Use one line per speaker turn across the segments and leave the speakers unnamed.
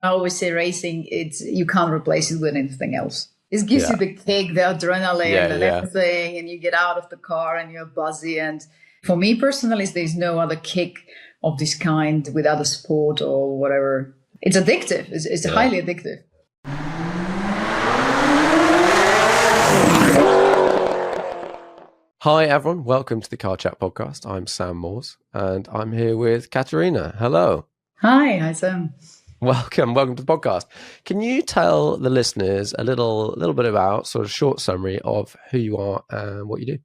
I always say racing, you can't replace it with anything else. It gives you the kick, the adrenaline and everything, and you get out of the car and you're buzzy. And for me personally, there's no other kick of this kind with other sport or whatever. It's addictive. It's highly addictive.
Hi everyone, welcome to the Car Chat podcast. I'm Sam Moores and I'm here with Katarina. Hello.
Hi Sam.
Welcome to the podcast. Can you tell the listeners a little bit about, sort of short summary of who you are and what you do?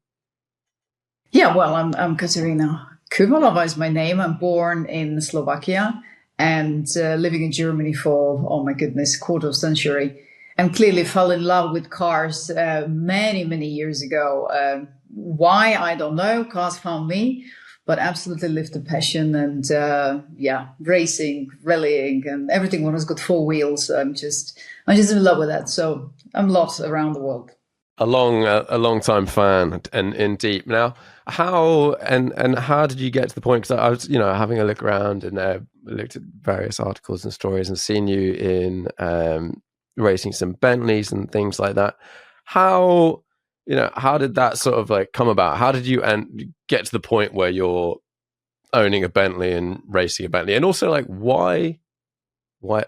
Yeah, well, I'm Katarina Kyvalova is my name. I'm born in Slovakia and living in Germany for, oh my goodness, quarter of a century. And clearly fell in love with cars many years ago. Why, I don't know. Cars found me, but absolutely lived the passion and, racing, rallying and everything when it's got four wheels. I'm just in love with that. So I'm lost around the world.
A long time fan and in deep. Now, how did you get to the point? Because I was, having a look around and looked at various articles and stories and seen you in racing some Bentleys and things like that. How did that sort of like come about? How did you get to the point where you're owning a Bentley and racing a Bentley? And also, like, why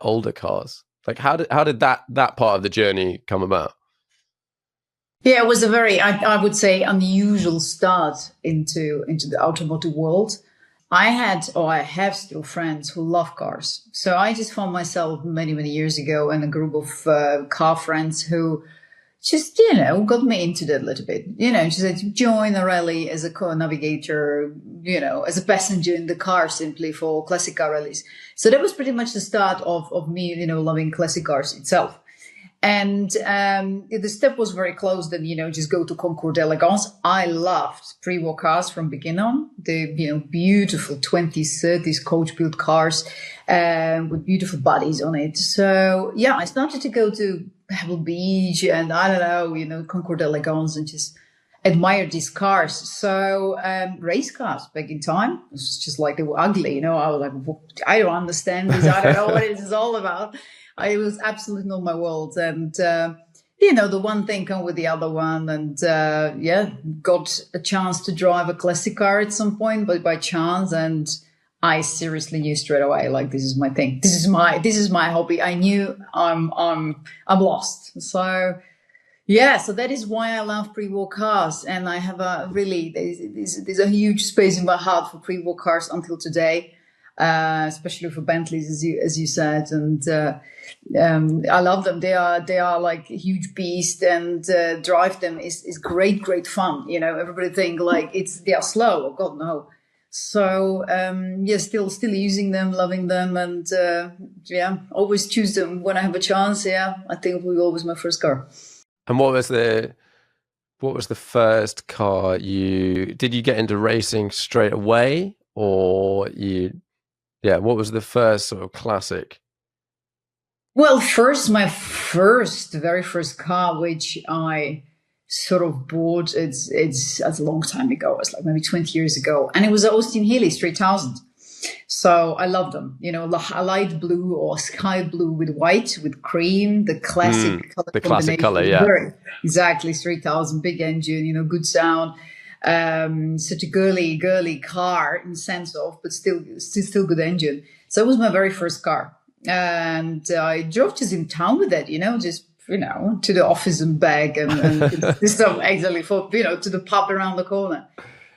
older cars? Like, how did that part of the journey come about?
Yeah, it was a very, I would say, unusual start into the automotive world. I have still friends who love cars. So I just found myself many years ago in a group of car friends who just, got me into that a little bit. Just join a rally as a co-navigator, as a passenger in the car simply for classic car rallies. So that was pretty much the start of me, loving classic cars itself. And the step was very close then, just go to Concours d'Elegance. I loved pre-war cars from beginning on. The, beautiful 20s, 30s coach-built cars with beautiful bodies on it. So, yeah, I started to go to Pebble Beach and, I don't know, Concours d'Elegance and just admire these cars. So race cars back in time, it was just like they were ugly. I was like, I don't understand this. I don't know what it is all about. It was absolutely not my world. And, the one thing come with the other one. And, got a chance to drive a classic car at some point, but by chance. And I seriously knew straight away, like, this is my thing. This is my hobby. I knew I'm lost. So, yeah, so that is why I love pre-war cars. And I have there's a huge space in my heart for pre-war cars until today. Especially for Bentleys, as you said, and I love them. They are like a huge beast, and drive them is great fun. Everybody think like they are slow. Oh God, no. So still using them, loving them, and always choose them when I have a chance. Yeah, I think it will be always my first car.
And what was the first car did you get into racing straight away, or you? Yeah, what was the first sort of classic?
Well, my very first car, which I sort of bought, it's a long time ago. It was like maybe 20 years ago. And it was an Austin Healey 3000. So I love them. A light blue or sky blue with white, with cream, the classic color.
The classic color, yeah.
Exactly, 3000, big engine, good sound. Such a girly car in the sense of, but still good engine. So it was my very first car. And I drove just in town with it, to the office and back and stuff actually for, to the pub around the corner.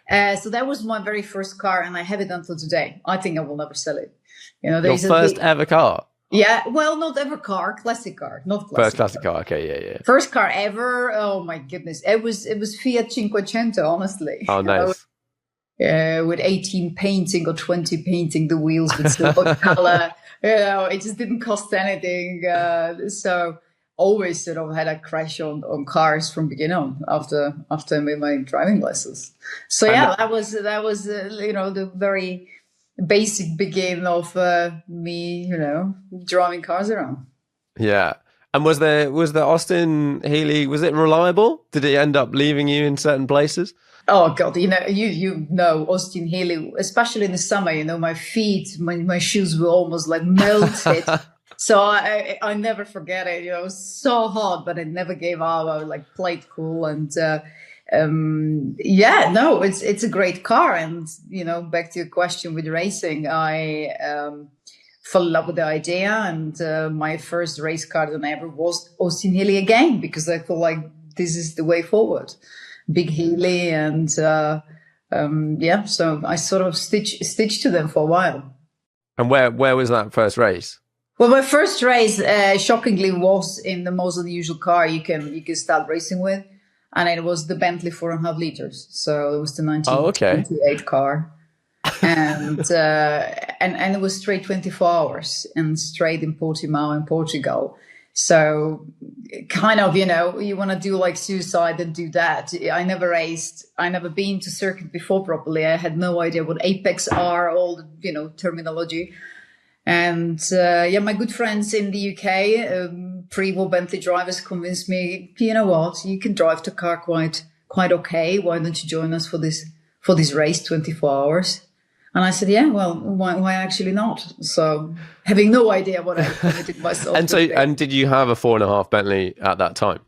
So that was my very first car and I have it until today. I think I will never sell it.
Your first ever car?
Yeah, well, not ever car, classic car, not classic.
First classic car, okay, yeah.
First car ever. Oh my goodness, it was Fiat Cinquecento, honestly.
Oh, nice.
With 18 painting or 20 painting the wheels with silver color. It just didn't cost anything. So always sort of had a crash on cars from beginning on after I made my driving lessons. So yeah, that was the very basic beginning of me, driving cars around.
Yeah. And was the Austin Healey, was it reliable? Did it end up leaving you in certain places?
Oh God, you know Austin Healey, especially in the summer, my feet, my shoes were almost like melted. So I never forget it. It was so hot, but it never gave up. I like played cool, and no, it's a great car. And back to your question with racing, I fell in love with the idea, and my first race car that I ever was Austin Healey again, because I felt like this is the way forward. Big Healey, and so I sort of stitched to them for a while.
And where was that first race?
Well, my first race, shockingly, was in the most unusual car you can start racing with, and it was the Bentley 4.5 liters. So it was the 1928 car, and and it was straight 24 hours and straight in Portimao in Portugal. So kind of, you want to do like suicide and do that. I never raced. I never been to circuit before properly. I had no idea what apex are, all the, terminology. And my good friends in the UK, pre-war Bentley drivers, convinced me, you know what, you can drive the car quite okay. Why don't you join us for this race, 24 hours? And I said, yeah, well, why actually not? So having no idea what I committed myself to.
And did you have a 4.5 Bentley at that time?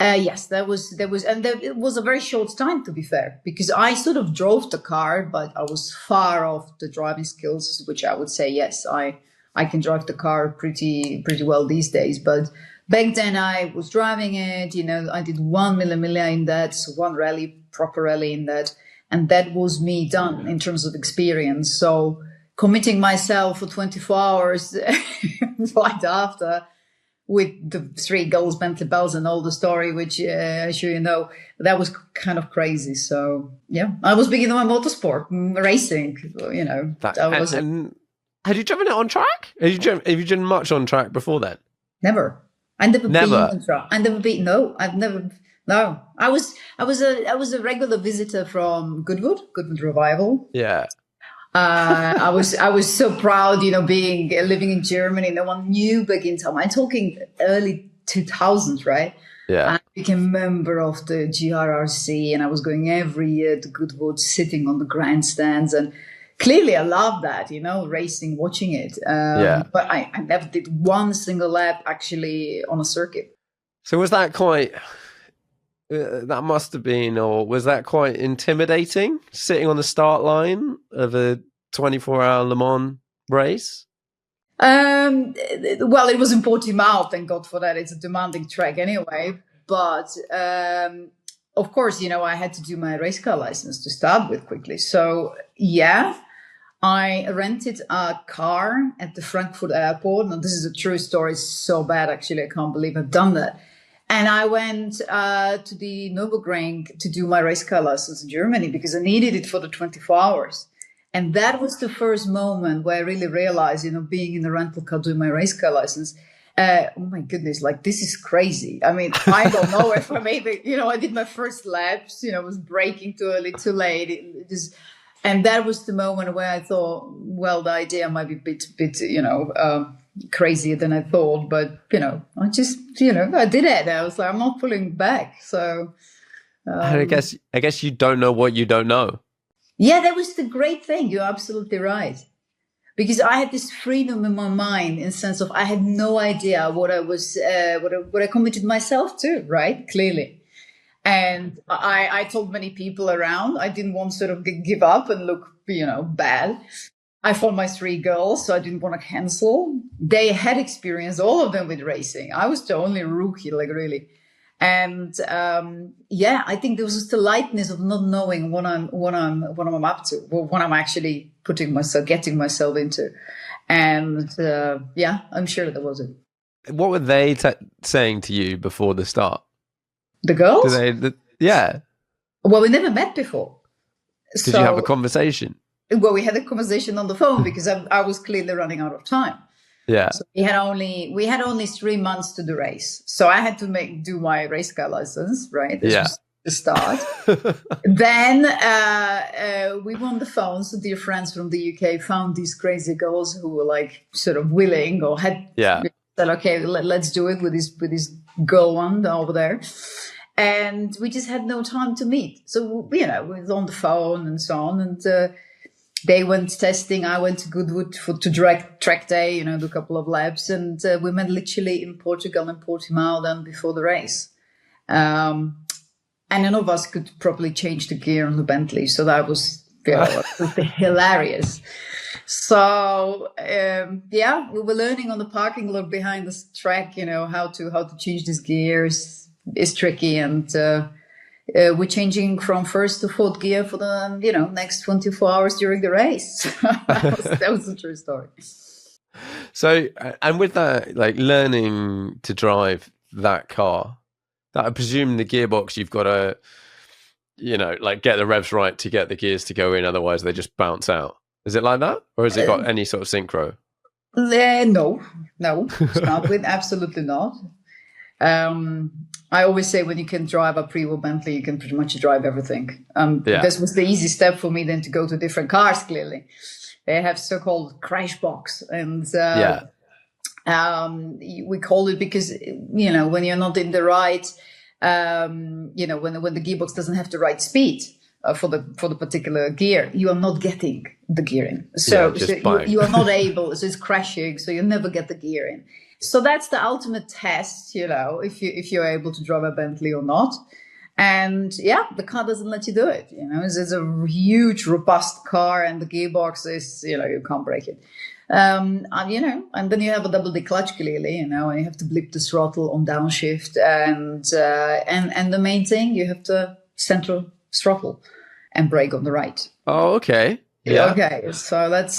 Yes, there was, and it was a very short time, to be fair, because I sort of drove the car, but I was far off the driving skills, which I would say, yes, I can drive the car pretty well these days. But back then I was driving it, I did 1 millimeter in that, so one proper rally in that. And that was me done in terms of experience. So committing myself for 24 hours right after, with the 3 goals, Bentley bells, and all the story, which I'm sure you know, that was kind of crazy. So yeah, I was beginning my motorsport racing. That was it.
And had you driven it on track? Have you driven much on track before then?
Never. I've never been on track. No, I've never. No, I was a regular visitor from Goodwood Revival.
Yeah.
I was so proud, living in Germany. No one knew back in time. I'm talking early 2000s, right?
Yeah.
And I became a member of the GRRC, and I was going every year to Goodwood, sitting on the grandstands, and clearly I loved that, racing, watching it. But I never did one single lap actually on a circuit.
So was that quite? That must have been, or was that quite intimidating, sitting on the start line of a 24-hour Le Mans race?
Well, it was in Portimao, thank God for that. It's a demanding track anyway. But of course, I had to do my race car license to start with quickly. So yeah, I rented a car at the Frankfurt airport. Now, this is a true story. It's so bad, actually. I can't believe I've done that. And I went to the Nürburgring to do my race car license in Germany because I needed it for the 24 hours. And that was the first moment where I really realized, being in the rental car doing my race car license, oh my goodness, like this is crazy. I mean, I don't know if I maybe, I did my first laps, was braking too early, too late. And that was the moment where I thought, well, the idea might be a bit, crazier than I thought, but I just I did it. I was like, I'm not pulling back. So
I guess you don't know what you don't know.
Yeah, that was the great thing. You're absolutely right, because I had this freedom in my mind in the sense of I had no idea what I was what I committed myself to, right? Clearly. And I told many people around I didn't want to sort of give up and look bad. I found my 3 girls, so I didn't want to cancel. They had experience, all of them, with racing. I was the only rookie, like really. And I think there was just the lightness of not knowing what I'm up to, what I'm actually getting myself into. And I'm sure that was it.
What were they saying to you before the start?
The girls?
Yeah.
Well, we never met before.
Did you have a conversation?
Well, we had a conversation on the phone because I was clearly running out of time.
Yeah.
So we had only 3 months to the race. So I had to do my race car license, right? This was the start. Then we were on the phone. So dear friends from the UK found these crazy girls who were like sort of willing or had said, okay, let's do it with this girl one over there. And we just had no time to meet. So, we were on the phone and so on. And they went testing. I went to Goodwood to track day, do a couple of laps. And we met literally in Portugal and Portimao then before the race. And none of us could properly change the gear on the Bentley. So that was hilarious. So, we were learning on the parking lot behind this track, how to change these gears is tricky. And we're changing from first to fourth gear for the, next 24 hours during the race. that was a true story.
So, and with that, like learning to drive that car, that I presume the gearbox, you've got to, like get the revs right to get the gears to go in. Otherwise they just bounce out. Is it like that? Or has it got any sort of synchro?
No, it's not. Absolutely not. I always say when you can drive a Prevost Bentley, you can pretty much drive everything. This was the easy step for me then to go to different cars, clearly. They have so-called crash box. And we call it because, when you're not in the right, when the gearbox doesn't have the right speed, for the particular gear, you are not getting the gear in. So you are not able, so it's crashing, so you never get the gear in. So that's the ultimate test, if you're able to drive a Bentley or not. And the car doesn't let you do it. It's a huge, robust car, and the gearbox is, you can't break it. And then you have a double declutch clearly, and you have to blip the throttle on downshift, and the main thing, you have to central throttle and brake on the right.
Oh, okay. Yeah.
Okay, so that's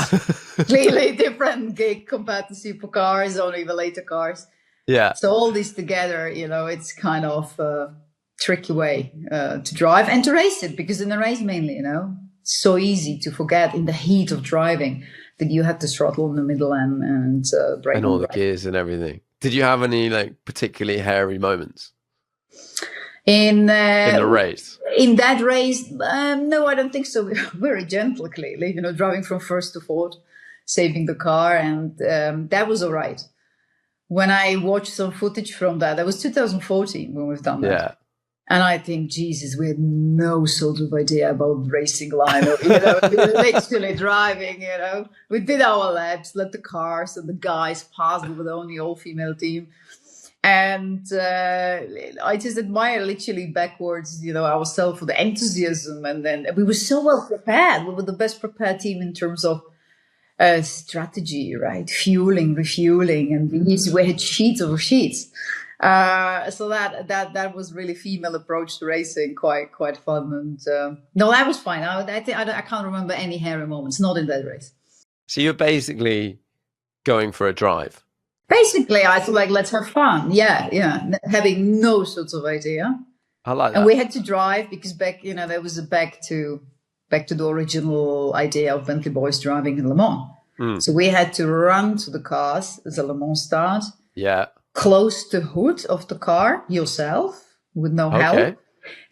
clearly different gig compared to supercars or even later cars. Yeah. So all this together, it's kind of a tricky way to drive and to race it, because in the race mainly, it's so easy to forget in the heat of driving that you have to throttle in the middle and brake
and all the gears and everything. Did you have any like particularly hairy moments? In the race?
In that race, no, I don't think so. We were very gentle, clearly, driving from first to fourth, saving the car, and that was all right. When I watched some footage from that was 2014 when we've done that. Yeah. And I think, Jesus, we had no sort of idea about racing line. We were literally driving, We did our laps, let the cars and the guys pass. We were the only all-female team. And I just admire literally backwards, ourselves for the enthusiasm. And then we were so well prepared. We were the best prepared team in terms of strategy, right? Fueling, refueling. And we had sheets over sheets. So that was really female approach to racing, quite fun. And no, that was fine. I can't remember any hairy moments, not in that race.
So you're basically going for a drive?
Basically, I thought, let's have fun. Yeah. Having no sorts of idea.
I like that.
And we had to drive because there was a back to the original idea of Bentley boys driving in Le Mans. Mm. So we had to run to the cars as a Le Mans start. Yeah. Close the hood of the car yourself with no help.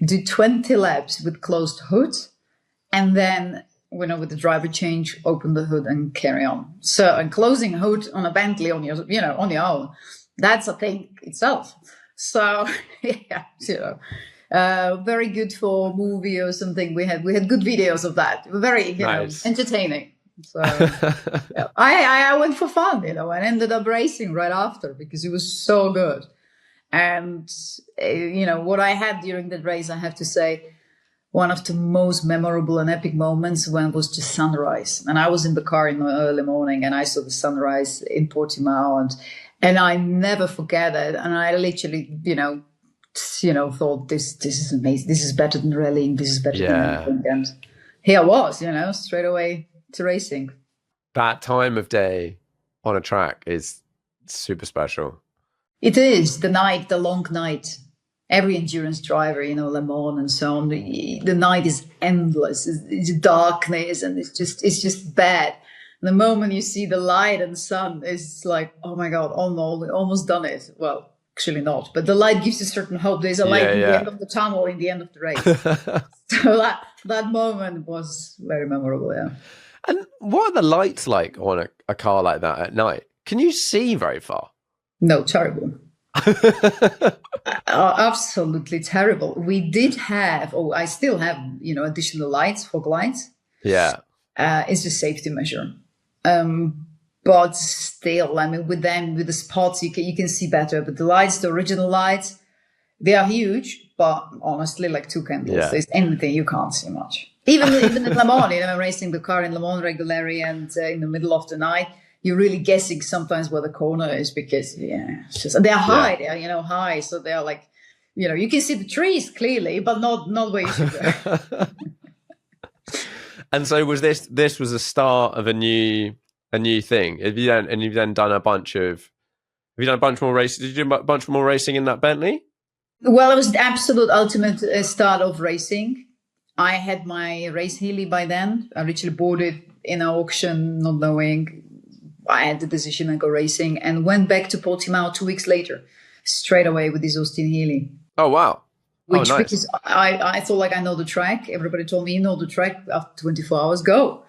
Do 20 laps with closed hood. And then, with the driver change, open the hood and carry on. So, and closing hood on a Bentley on your own, that's a thing itself. So, very good for movie or something. We had good videos of that. Very, nice. Entertaining. So, I went for fun, and ended up racing right after because it was so good. And, what I had during that race, I have to say, one of the most memorable and epic moments was the sunrise. And I was in the car in the early morning and I saw the sunrise in Portimao and I never forget it. And I literally, thought this is amazing. This is better than rallying. This is better than anything. And here I was, straight away to racing.
That time of day on a track is super special.
It is the long night. Every endurance driver, Le Mans and so on, the night is endless. It's darkness and it's just bad. And the moment you see the light and sun, it's like, oh my God, almost done it. Well, actually not, but the light gives you certain hope. There's a light in the end of the tunnel in the end of the race. So that moment was very memorable, yeah.
And what are the lights like on a car like that at night? Can you see very far?
No, terrible. Absolutely terrible. We did have, I still have, additional lights, fog lights.
Yeah.
It's a safety measure. But still, I mean, with the spots, you can see better. But the lights, the original lights, they are huge, but honestly, like two candles.
Yeah.
There's anything you can't see much. Even in Le Mans, I'm racing the car in Le Mans regularly, and in the middle of the night, you're really guessing sometimes where the corner is because it's just, they're high, they're high, so they're like, you can see the trees clearly, but not where you should go.
And so was this was the start of a new thing? Have you then done a bunch more racing? Did you do a bunch more racing in that Bentley?
Well, it was the absolute ultimate start of racing. I had my race Healey by then. I literally bought it in an auction, not knowing. I had the decision and go racing, and went back to Portimao 2 weeks later, straight away with this Austin Healey.
Oh wow!
Nice.
Because
I thought like I know the track. Everybody told me you know the track. After 24 hours, go.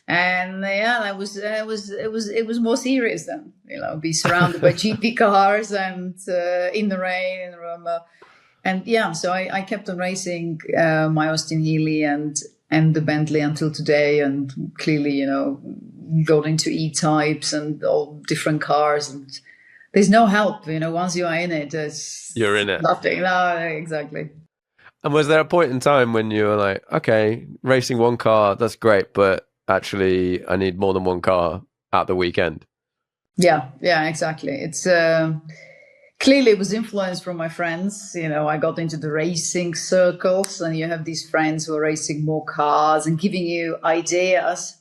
And it was more serious then. Be surrounded by GP cars and in the rain and so I kept on racing my Austin Healey and the Bentley until today, and clearly got into E-Types and all different cars, and there's no help. Once you are in it,
you're in it.
Nothing. No, exactly.
And was there a point in time when you were like, okay, racing one car, that's great, but actually I need more than one car at the weekend?
Yeah, exactly. It's clearly it was influenced from my friends. I got into the racing circles, and you have these friends who are racing more cars and giving you ideas,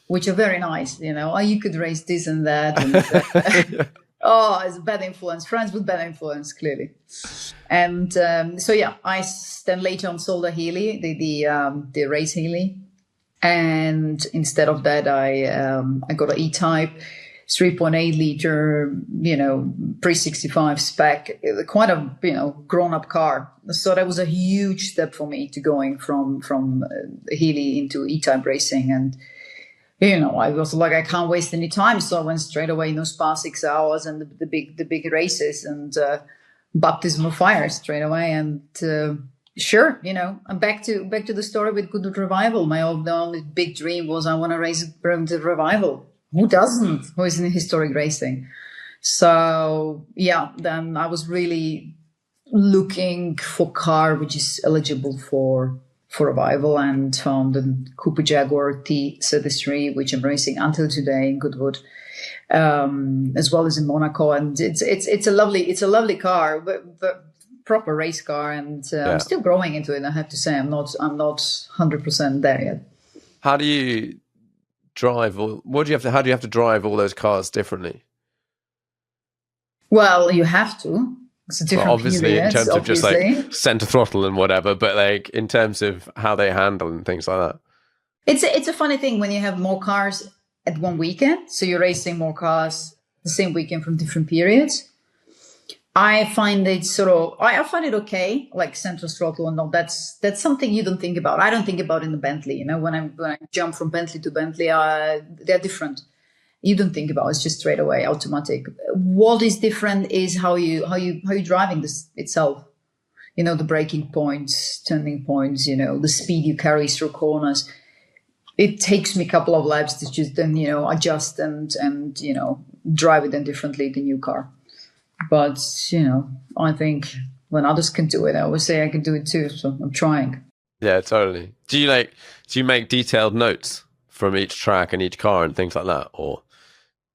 which are very nice. You could race this and that. And, oh, it's a bad influence. Friends with bad influence, clearly. And I then later on sold a Healey, the race Healey. And instead of that, I got an E-Type, 3.8 liter, pre-65 spec, quite a, grown-up car. So that was a huge step for me to going from Healey into E-Type racing. And, I was like, I can't waste any time. So I went straight away, Spa 6 hours and the big races and baptism of fire straight away. And sure, I'm back to the story with Good Revival. The only big dream was I want to race the Revival. Who doesn't? Who is in historic racing? So then I was really looking for car which is eligible for Revival, and found the Coupe Jaguar T33, which I'm racing until today in Goodwood, as well as in Monaco. And it's a lovely car, but proper race car, and I'm still growing into it. I have to say, I'm not 100% there yet.
How do you drive? How do you have to drive all those cars differently?
Well, you have to. It's a different
obviously
period,
in terms of just like center throttle and whatever, but like in terms of how they handle and things like that.
It's a funny thing when you have more cars at one weekend. So you're racing more cars the same weekend from different periods. I find it I find it okay, like center throttle and all. That's something you don't think about. I don't think about in the Bentley. When I jump from Bentley to Bentley, they're different. You don't think about it. It's just straight away automatic. What is different is how you driving this itself. The braking points, turning points. The speed you carry through corners. It takes me a couple of laps to just then adjust and drive it then differently the new car. But I think when others can do it, I always say I can do it too. So I'm trying. Yeah,
totally. Do you make detailed notes from each track and each car and things like that, or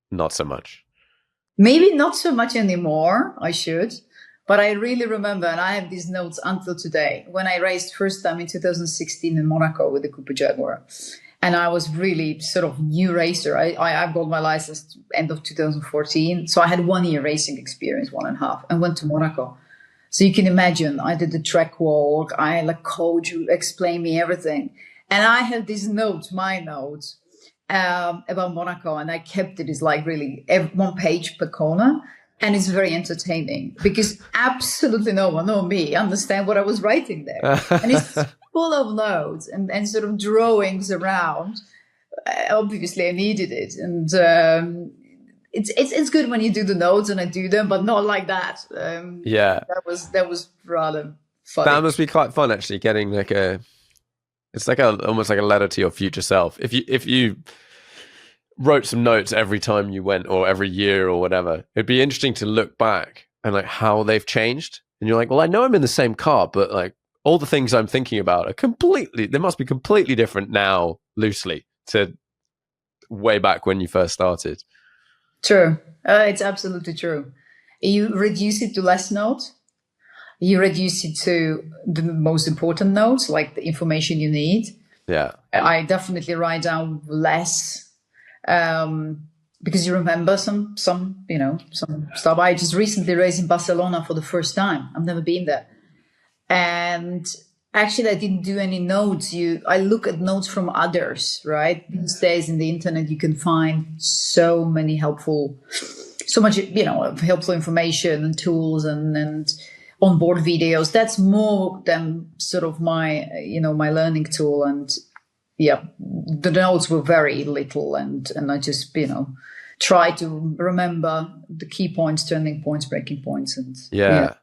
not so much?
Maybe not so much anymore. I should, but I really remember, and I have these notes until today, when I raced first time in 2016 in Monaco with the Coupe Jaguar. And I was really sort of new racer. I got my license end of 2014. So I had 1 year racing experience, 1.5, and went to Monaco. So you can imagine, I did the track walk. I had a coach who explained me everything. And I had these notes, my notes, about Monaco. And I kept it as like really 1 page per corner. And it's very entertaining because absolutely no one, no me, understand what I was writing there. And it's full of notes and sort of drawings around. Obviously, I needed it, and it's good when you do the notes, and I do them, but not like that. That was rather fun.
That must be quite fun, actually, getting like a It's like almost like a letter to your future self. If you wrote some notes every time you went, or every year or whatever, it'd be interesting to look back and like how they've changed. And you're like, well, I know I'm in the same car, but like all the things I'm thinking about they must be completely different now, loosely, to way back when you first started.
True. It's absolutely true. You reduce it to less notes. You reduce it to the most important notes, like the information you need.
Yeah.
I definitely write down less because you remember some stuff. I just recently raced in Barcelona for the first time. I've never been there. And actually, I didn't do any notes. I look at notes from others, right? These days in the internet, you can find so much helpful information and tools and onboard videos. That's more than sort of my learning tool. And yeah, the notes were very little. And I just, try to remember the key points, turning points, breaking points. And
yeah.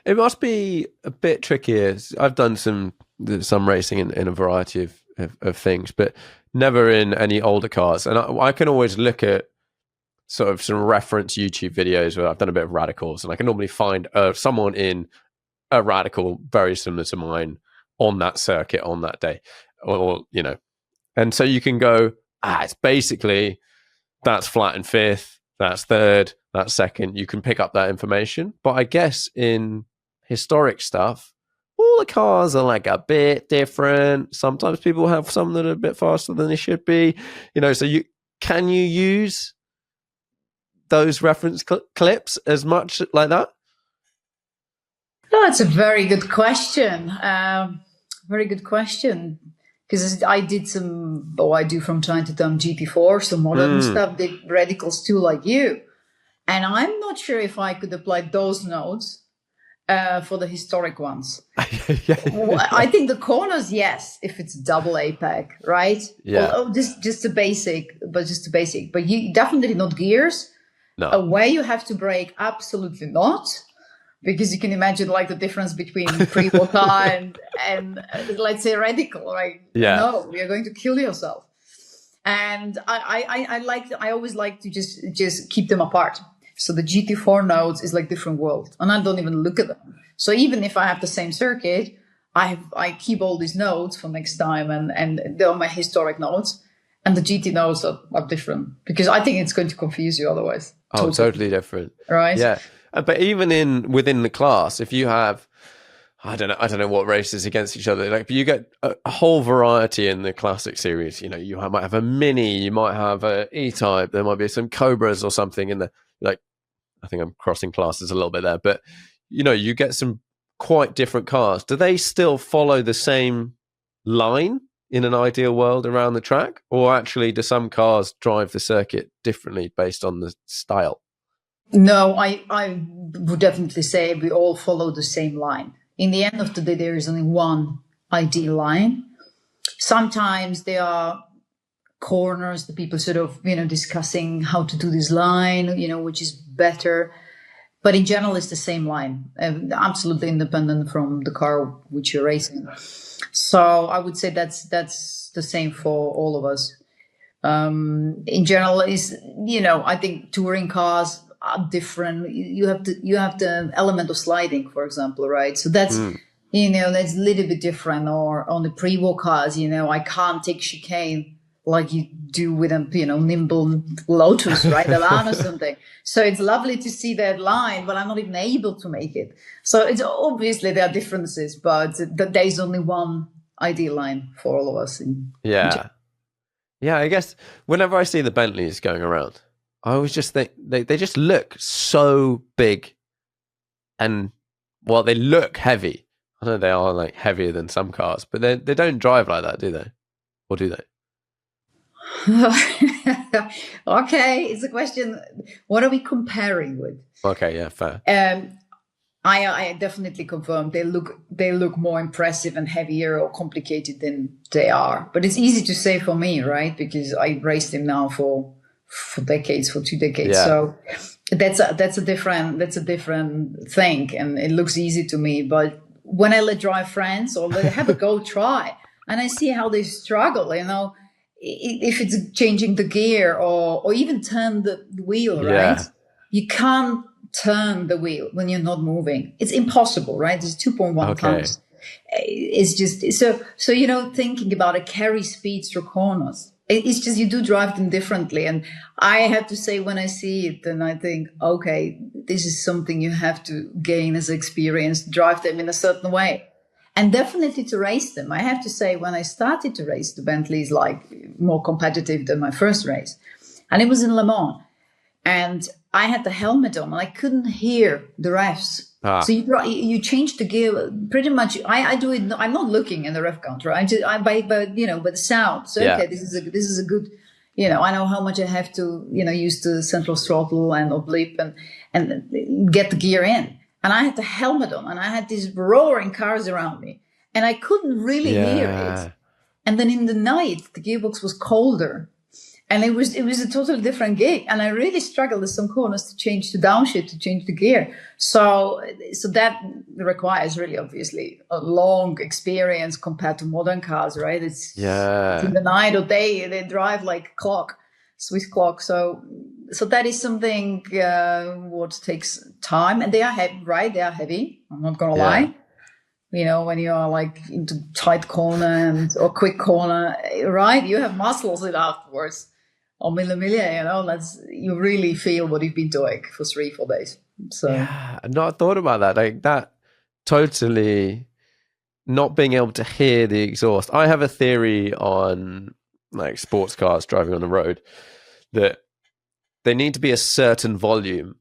It must be a bit trickier. I've done some racing in a variety of things, but never in any older cars. And I can always look at sort of some reference YouTube videos where I've done a bit of radicals, and I can normally find someone in a radical very similar to mine on that circuit on that day, or and so you can go, it's basically that's flat in fifth, that's third, that's second. You can pick up that information, but I guess in historic stuff, all the cars are like a bit different. Sometimes people have some that are a bit faster than they should be, so can you use those reference clips as much like that?
No, that's a very good question. Very good question. Because I do from time to time GT4, some modern stuff, did radicals too, like you. And I'm not sure if I could apply those notes for the historic ones. I think the corners, yes, if it's double APEC, right?
Yeah.
Just a basic. But you definitely not gears.
No.
Where you have to brake, absolutely not. Because you can imagine like the difference between pre-war car and let's say radical, right?
Yeah.
No, you're going to kill yourself. And I always like to just keep them apart. So the GT4 notes is like different world, and I don't even look at them. So even if I have the same circuit, I keep all these notes for next time, and they're my historic notes. And the GT notes are different, because I think it's going to confuse you otherwise.
Oh, totally different.
Right.
Yeah. But even within the class, if you have, I don't know what races against each other, like, but you get a whole variety in the classic series. You might have a Mini, you might have a E-Type, there might be some Cobras or something in the, like, I think I'm crossing classes a little bit there, but you get some quite different cars. Do they still follow the same line in an ideal world around the track, or actually do some cars drive the circuit differently based on the style?
No, I would definitely say we all follow the same line. In the end of the day, there is only one ideal line. Sometimes there are corners, the people sort of, discussing how to do this line, which is better. But in general, it's the same line, absolutely independent from the car which you're racing. So I would say that's the same for all of us. In general, I think touring cars are different. You have the element of sliding, for example, right? So that's that's a little bit different. Or on the pre-war cars, I can't take chicane like you do with a nimble Lotus, right? Alan or something. So it's lovely to see that line, but I'm not even able to make it. So it's obviously there are differences, but there's only one ideal line for all of us.
Yeah, I guess whenever I see the Bentleys going around, I always just think they just look so big, and they look heavy. I know they are like heavier than some cars, but they don't drive like that, do they? Or do they?
Okay, it's a question. What are we comparing with?
Okay, yeah, fair.
I definitely confirm they look more impressive and heavier or complicated than they are. But it's easy to say for me, right? Because I raced them now for decades, for 2 decades. Yeah. So that's a different thing, and it looks easy to me. But when I let drive friends or let have a go try, and I see how they struggle, if it's changing the gear or even turn the wheel, right? You can't turn the wheel when you're not moving. It's impossible, right? It's 2.1 tons. It's just so thinking about a carry speed through corners, it's just you do drive them differently. And I have to say, when I see it, then I think, okay, this is something you have to gain as experience, drive them in a certain way. And definitely to race them. I have to say, when I started to race, the Bentleys like more competitive than my first race. And it was in Le Mans. And I had the helmet on and I couldn't hear the refs. So you change the gear pretty much. I do it. I'm not looking in the ref counter. By the sound. So okay, this is a good. I know how much I have to use the central throttle and oblique and get the gear in. And I had the helmet on and I had these roaring cars around me and I couldn't really hear it. And then in the night, the gearbox was colder. And it was a totally different gig. And I really struggled with some corners to change the downshift, to change the gear. So that requires really, obviously, a long experience compared to modern cars, right? It's in the night or day, they drive like clock, Swiss clock. So that is something what takes time. And they are heavy, right? They are heavy. I'm not going to lie. When you are like into tight corner or quick corner, right? You have muscles in afterwards. Or that's you really feel what you've been doing for 3-4 days. So
I've not thought about that. Like that totally not being able to hear the exhaust. I have a theory on like sports cars driving on the road that they need to be a certain volume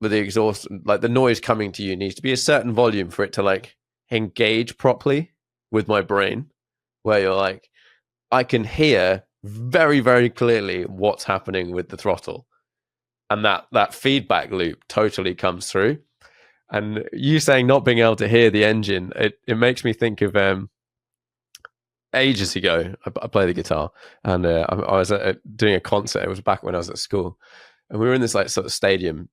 with the exhaust, like the noise coming to you needs to be a certain volume for it to like engage properly with my brain, where you're like, I can hear very, very clearly what's happening with the throttle, and that feedback loop totally comes through. And you saying not being able to hear the engine, it makes me think of ages ago. I play the guitar, and I was doing a concert. It was back when I was at school, and we were in this like sort of stadium,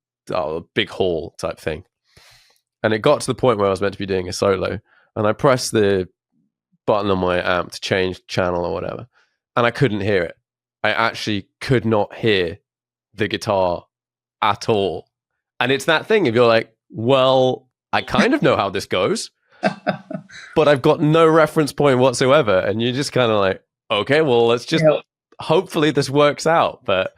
big hall type thing. And it got to the point where I was meant to be doing a solo, and I pressed the button on my amp to change channel or whatever, and I couldn't hear it. I actually could not hear the guitar at all. And it's that thing if you're like, well, I kind of know how this goes, but I've got no reference point whatsoever. And you're just kind of like, okay, well, let's just hopefully this works out. But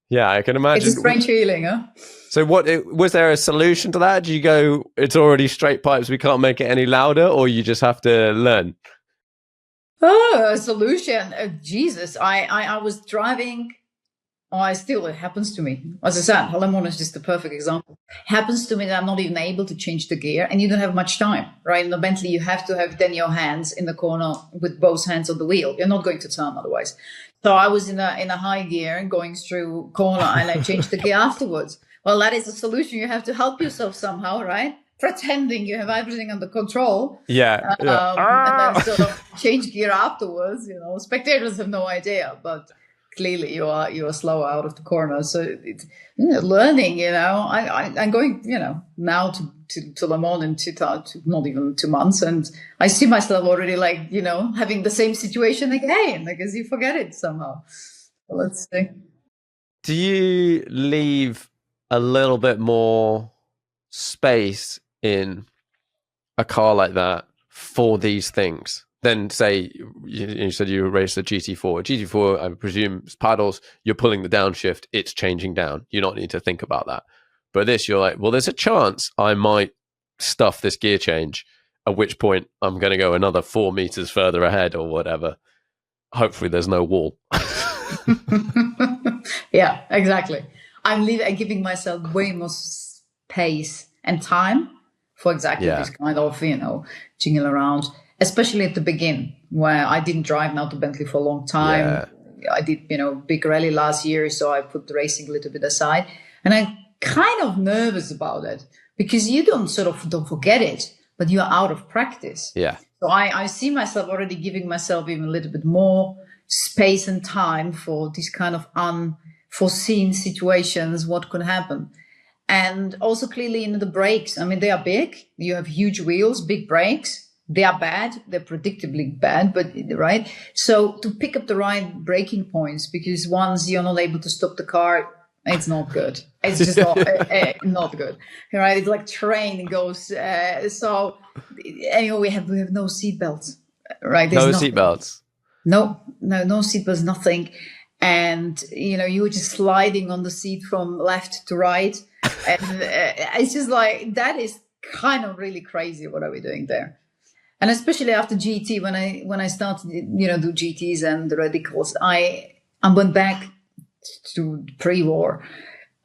yeah, I can imagine.
It's a strange feeling, huh?
So was there a solution to that? Do you go, it's already straight pipes, we can't make it any louder, or you just have to learn?
Oh, a solution. Jesus. I was driving. It happens to me. As I said, Halamon is just the perfect example. Happens to me that I'm not even able to change the gear, and you don't have much time, right? In the Bentley, you have to have then your hands in the corner with both hands on the wheel. You're not going to turn otherwise. So I was in a high gear going through corner, and I changed the gear afterwards. Well, that is a solution. You have to help yourself somehow, right? Pretending you have everything under control. And then sort of change gear afterwards. Spectators have no idea, but clearly you are slower out of the corner. So it's learning. I'm going now to Le Mans in not even 2 months, and I see myself already like having the same situation again because you forget it somehow. So let's see.
Do you leave a little bit more space in a car like that for these things than say you said you raced a GT4? GT4, I presume, paddles, you're pulling the downshift, it's changing down, you don't need to think about that. But this, you're like, well, there's a chance I might stuff this gear change, at which point I'm going to go another 4 meters further ahead or whatever. Hopefully there's no wall.
Yeah, exactly. I'm giving myself way more space and time for exactly this kind of, jingle around, especially at the beginning where I didn't drive now to Bentley for a long time. Yeah. I did, big rally last year, so I put the racing a little bit aside. And I'm kind of nervous about it because you don't forget it, but you're out of practice.
Yeah.
So I see myself already giving myself even a little bit more space and time for these kind of unforeseen situations, what could happen. And also clearly the brakes, I mean, they are big. You have huge wheels, big brakes. They are bad. They're predictably bad, but right. So to pick up the right braking points, because once you're not able to stop the car, it's not good. It's just not good, right? It's like train goes. So anyway, we have no seatbelts, right?
No seatbelts.
No seatbelts, nothing. And you were just sliding on the seat from left to right, and it's just like, that is kind of really crazy. What are we doing there? And especially after GT, when I started, do GTs and the radicals, I went back to pre-war.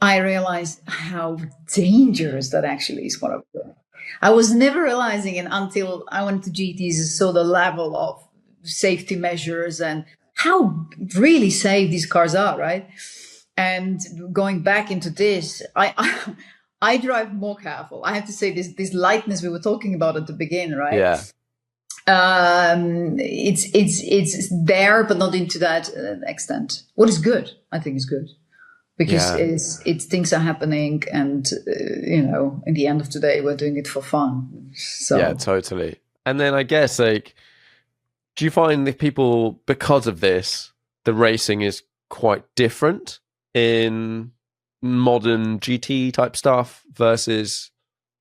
I realized how dangerous that actually is. What I'm doing. I was never realizing it until I went to GTs and saw the level of safety measures and how really safe these cars are, right? And going back into this, I drive more careful. I have to say, this lightness we were talking about at the beginning, right?
Yeah.
It's there, but not into that extent. What is good, I think, is good, because it's things are happening, and in the end of the day, we're doing it for fun. So
yeah, totally. And then I guess, like, do you find that people, because of this, the racing is quite different in modern GT type stuff versus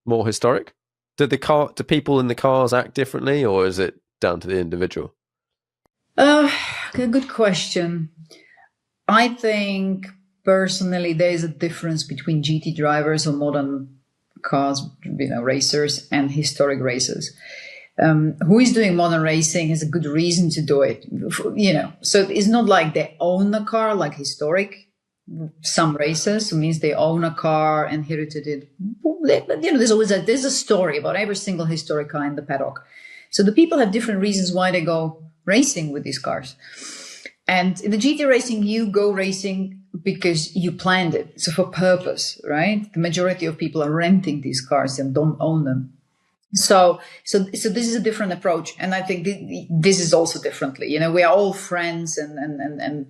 more historic? Do people in the cars act differently, or is it down to the individual?
Good question. I think personally there's a difference between GT drivers or modern cars, racers, and historic racers. Who is doing modern racing has a good reason to do it, So it's not like they own a car like historic. Some racers, means they own a car, inherited it. But there's a story about every single historic car in the paddock. So the people have different reasons why they go racing with these cars. And in the GT racing, you go racing because you planned it. So for purpose, right? The majority of people are renting these cars and don't own them. So this is a different approach. And I think this is also differently. We are all friends and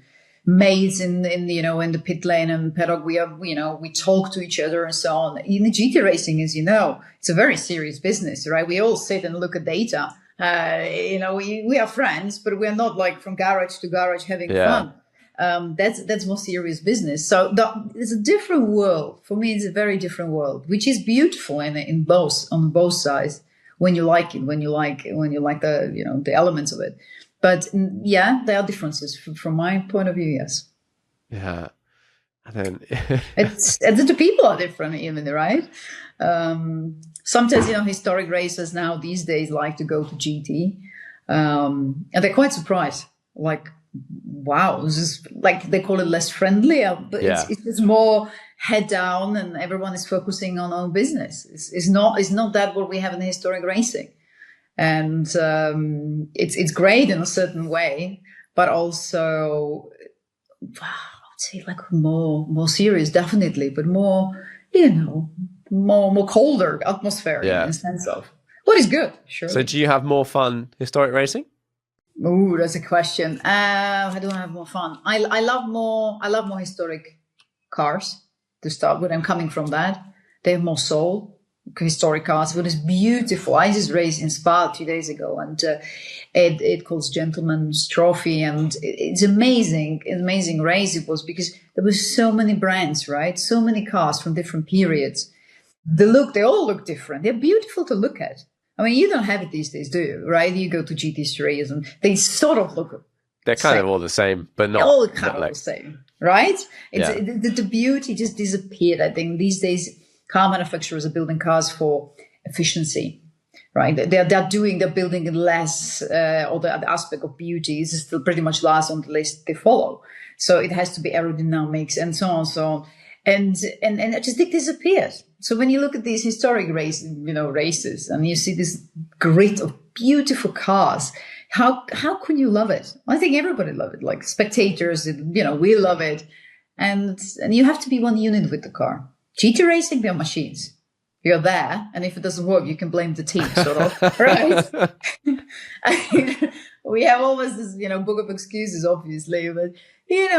mates in the pit lane and paddock. We talk to each other and so on. In the GT racing, as it's a very serious business, right? We all sit and look at data. We are friends, but we're not like from garage to garage having fun. That's more serious business. So it's a different world. For me, it's a very different world, which is beautiful on both sides when you like it, when you like the the elements of it. But yeah, there are differences from my point of view. Yes.
Yeah. And then
the people are different, even, right? Sometimes, historic racers now these days like to go to GT, and they're quite surprised. Like, wow, this is, like, they call it less friendly, but it's just more head down, and everyone is focusing on own business. It's not that what we have in historic racing. And it's great in a certain way, but also, I would say, like, more serious, definitely, but more, more colder atmosphere in the sense of what is good. Sure.
So, do you have more fun historic racing?
Oh, that's a question. I don't have more fun. I love more historic cars to start with. I'm coming from that. They have more soul. Historic cars, but it's beautiful. I just raced in Spa 2 days ago, and it calls Gentleman's Trophy, and it's amazing race it was, because there were so many brands, right? So many cars from different periods. They all look different. They're beautiful to look at. I mean, you don't have it these days, do you? Right? You go to GT3s and they sort of look.
They're kind of all the same, but not
all kind of
like
the same, right? The beauty just disappeared. I think these days car manufacturers are building cars for efficiency, right? They're building it less, or the aspect of beauty is still pretty much last on the list they follow. So it has to be aerodynamics and so on. And I just think disappears. So when you look at these historic races, and you see this grid of beautiful cars, how can you love it? I think everybody love it, like spectators, we love it. And you have to be one unit with the car. GT racing, they're machines. You're there, and if it doesn't work, you can blame the team, sort of, right? We have always this, book of excuses, obviously, but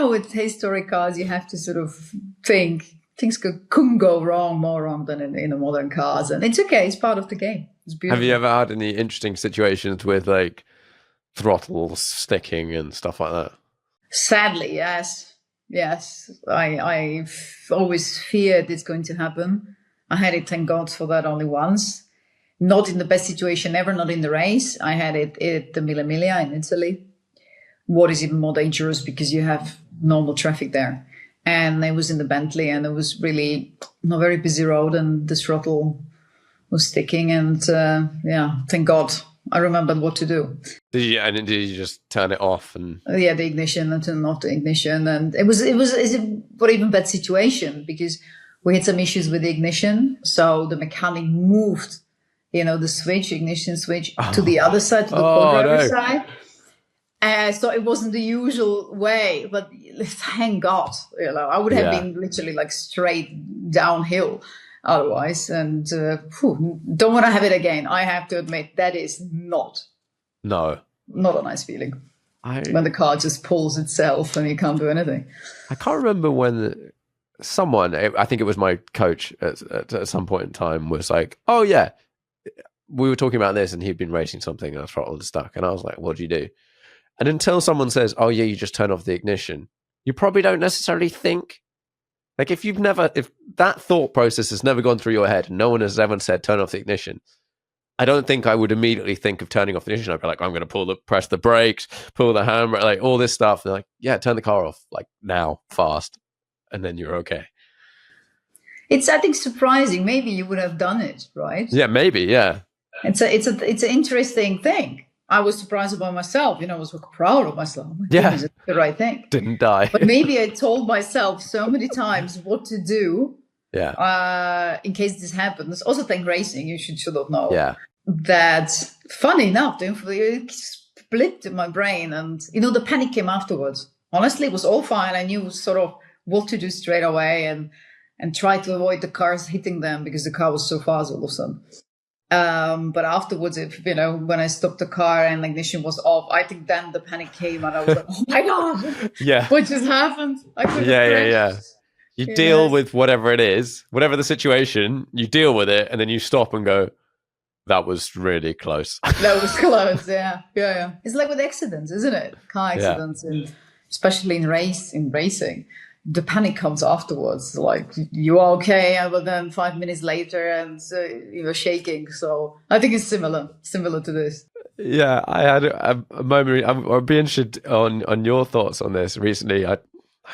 with historic cars, you have to sort of think things couldn't go more wrong than in the modern cars. And it's okay. It's part of the game. It's beautiful.
Have you ever had any interesting situations with like throttles sticking and stuff like that?
Sadly, yes. I've always feared it's going to happen. I had it, thank God for that, only once. Not in the best situation ever, not in the race. I had it at the Mille Miglia in Italy. What is even more dangerous because you have normal traffic there. And I was in the Bentley, and it was really a very busy road, and the throttle was sticking. And thank God I remembered what to do.
Did you just turn it off? And
the ignition, and turn off the ignition. And it was not even bad situation because we had some issues with the ignition. So the mechanic moved, the ignition switch to the other side, to the co-driver side. So it wasn't the usual way, but thank God, I would have been literally like straight downhill otherwise. And don't want to have it again. I have to admit that is not a nice feeling when the car just pulls itself and you can't do anything.
I can't remember when someone, I think it was my coach at some point in time, was like, "Oh yeah, we were talking about this," and he'd been racing something and the throttle was stuck, and I was like, "What do you do?" And until someone says, "Oh yeah, you just turn off the ignition," you probably don't necessarily think, like if that thought process has never gone through your head and no one has ever said turn off the ignition, I don't think I would immediately think of turning off the ignition. I'd be like, I'm going to press the brakes, pull the handbrake, like all this stuff. And like, yeah, turn the car off, like now, fast, and then you're okay.
It's, I think, surprising. Maybe you would have done it, right?
Yeah, maybe, yeah.
It's an interesting thing. I was surprised about myself. I was proud of myself.
Goodness,
it's the right thing.
Didn't die.
But maybe I told myself so many times what to do.
Yeah.
In case this happens. Also, thank racing. You should sort of know.
Yeah.
That, funny enough, it split in my brain, and the panic came afterwards. Honestly, it was all fine. I knew sort of what to do straight away, and try to avoid the cars hitting them because the car was so fast all of a sudden. But afterwards, when I stopped the car and the ignition was off, I think then the panic came and I was like, oh my God, what just happened? I couldn't
Yeah. You deal with whatever it is, whatever the situation, you deal with it, and then you stop and go, that was really close.
That was close, yeah. It's like with accidents, isn't it? Car accidents, and especially in racing. The panic comes afterwards, like you are okay, but then 5 minutes later and you're shaking. So I think it's similar to this.
Yeah, I had a moment. I'd be interested on your thoughts on this. Recently, I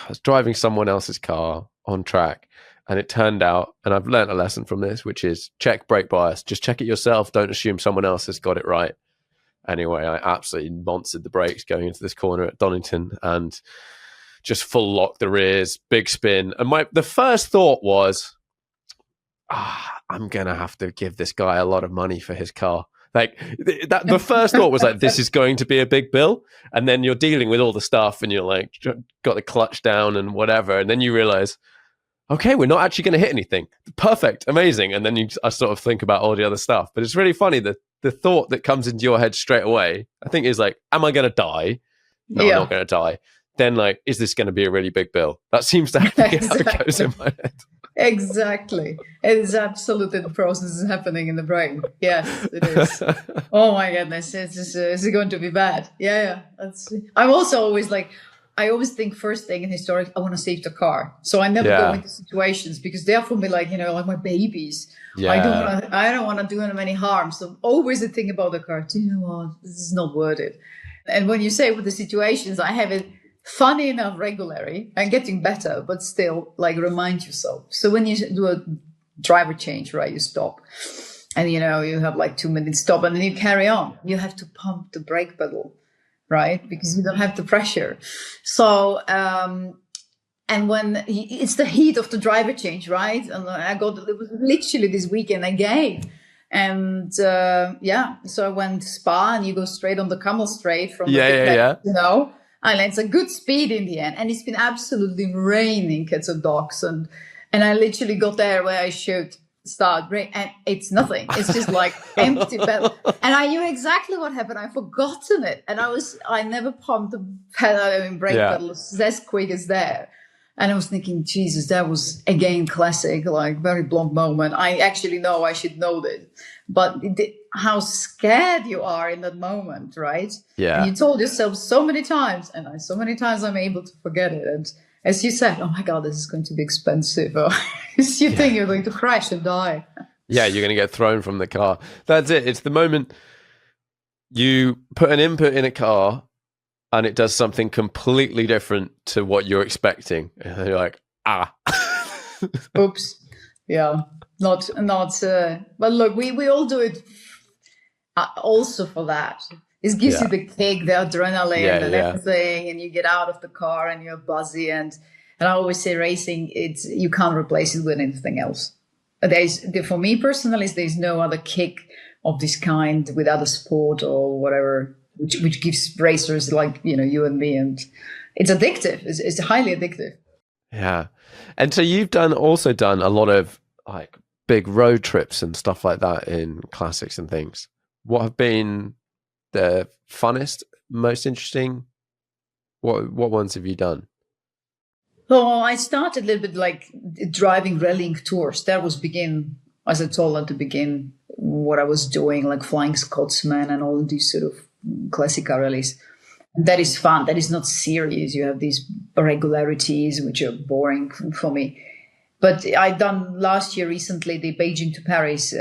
was driving someone else's car on track, and it turned out, and I've learned a lesson from this, which is check brake bias. Just check it yourself. Don't assume someone else has got it right. Anyway, I absolutely monstered the brakes going into this corner at Donington and just full lock the rears, big spin. And the first thought was, I'm going to have to give this guy a lot of money for his car. Like the first thought was like, this is going to be a big bill. And then you're dealing with all the stuff and you're like, got the clutch down and whatever. And then you realize, okay, we're not actually going to hit anything. Perfect. Amazing. And then I sort of think about all the other stuff. But it's really funny that the thought that comes into your head straight away, I think, is like, am I going to die? No, I'm not going to die. Then like, is this going to be a really big bill? That seems to be how it goes in my head.
Exactly. It is absolutely the process is happening in the brain. Yes, it is. Oh my goodness. Is it going to be bad? Yeah. I'm also always like, I always think first thing in historic, I want to save the car. So I never go into situations because they are for me like, like my babies. Yeah. I don't want to do them any harm. So always the thing about the car, do you know what? This is not worth it. And when you say with the situations, I have it funny enough regularly and getting better, but still like remind yourself. So when you do a driver change, right, you stop and you have like 2 minutes stop and then you carry on. You have to pump the brake pedal, right? Because you don't have the pressure. So, and when it's the heat of the driver change, right? And it was literally this weekend again. And so I went to Spa and you go straight on the Camel Straight from the and it's a good speed in the end. And it's been absolutely raining cats and dogs. And I literally got there where I should start rain and it's nothing. It's just like empty pedal. And I knew exactly what happened. I'd forgotten it. And I never pumped the pedal and brake pedal as quick as there. And I was thinking, Jesus, that was again classic, like very blonde moment. I actually know I should know this, but how scared you are in that moment, right?
Yeah.
And you told yourself so many times, and so many times I'm able to forget it. And as you said, oh my God, this is going to be expensive. You think you're going to crash and die.
Yeah, you're going to get thrown from the car. That's it. It's the moment you put an input in a car and it does something completely different to what you're expecting. And you're like,
Oops. Yeah. Not, but look, we all do it also for that. It gives you the kick, the adrenaline and everything, and you get out of the car and you're buzzy. And I always say racing, you can't replace it with anything else. For me personally, there's no other kick of this kind with other sport or whatever, which gives racers like, you and me, and it's addictive. It's highly addictive.
Yeah. And so you've also done a lot of like big road trips and stuff like that in classics and things. What have been the funnest, most interesting? What ones have you done?
Well, I started a little bit like driving rallying tours. That was as I told at the beginning, what I was doing, like Flying Scotsman and all these sort of classic car rallies. That is fun. That is not serious. You have these irregularities, which are boring for me. But I done last year recently the Beijing to Paris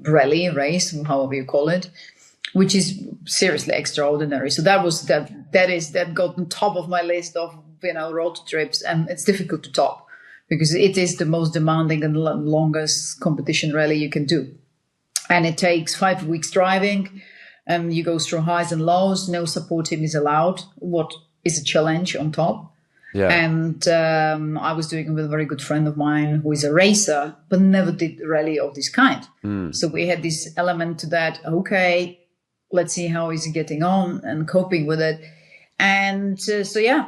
rally race, however you call it, which is seriously extraordinary. So that got on top of my list of road trips, and it's difficult to top because it is the most demanding and longest competition rally you can do, and it takes 5 weeks driving, and you go through highs and lows. No support team is allowed, what is a challenge on top. Yeah. And I was doing it with a very good friend of mine who is a racer, but never did a rally of this kind. So we had this element to that. Okay, let's see how he's getting on and coping with it. And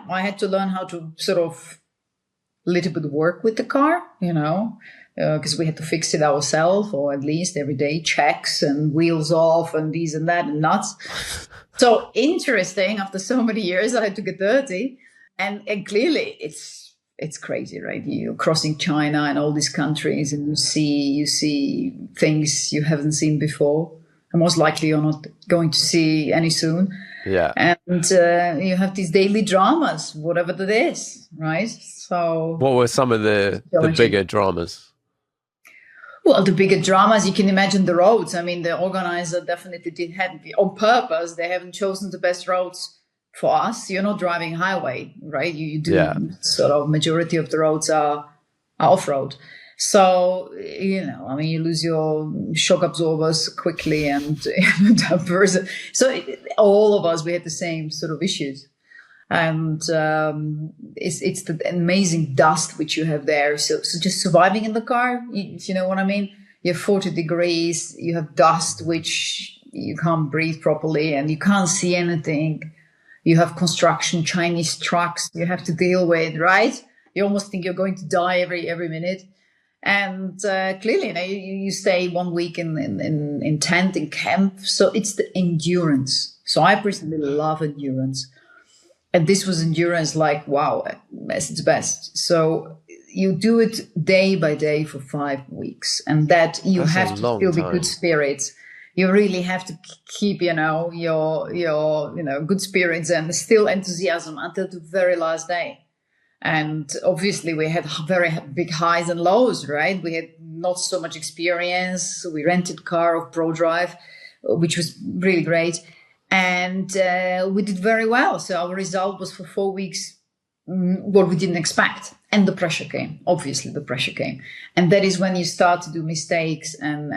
I had to learn how to sort of a little bit work with the car, because we had to fix it ourselves, or at least every day checks and wheels off and these and that and nuts. So interesting. After so many years, I had to get dirty. And clearly it's crazy, right? You're crossing China and all these countries, and you see things you haven't seen before. And most likely you're not going to see any soon. Yeah. And you have these daily dramas, whatever that is, right? So
what were some of the bigger dramas?
Well, the bigger dramas, you can imagine the roads. I mean, the organizer definitely did have on purpose. They haven't chosen the best roads for us. You're not driving highway, right? You do sort of majority of the roads are off-road. So, you lose your shock absorbers quickly and dampers. So all of us, we had the same sort of issues. And it's the amazing dust which you have there. So just surviving in the car, if you know what I mean? You have 40 degrees, you have dust, which you can't breathe properly and you can't see anything. You have construction, Chinese trucks you have to deal with, right? You almost think you're going to die every minute. And clearly, you stay 1 week in tent, in camp. So it's the endurance. So I personally love endurance. And this was endurance like, wow, at its best. So you do it day by day for 5 weeks. And that you have to still be good spirits. You really have to keep, your good spirits and still enthusiasm until the very last day. And obviously we had very big highs and lows, right? We had not so much experience. We rented a car of ProDrive, which was really great. And we did very well. So our result was for 4 weeks what we didn't expect. And the pressure came. Obviously, the pressure came. And that is when you start to do mistakes. And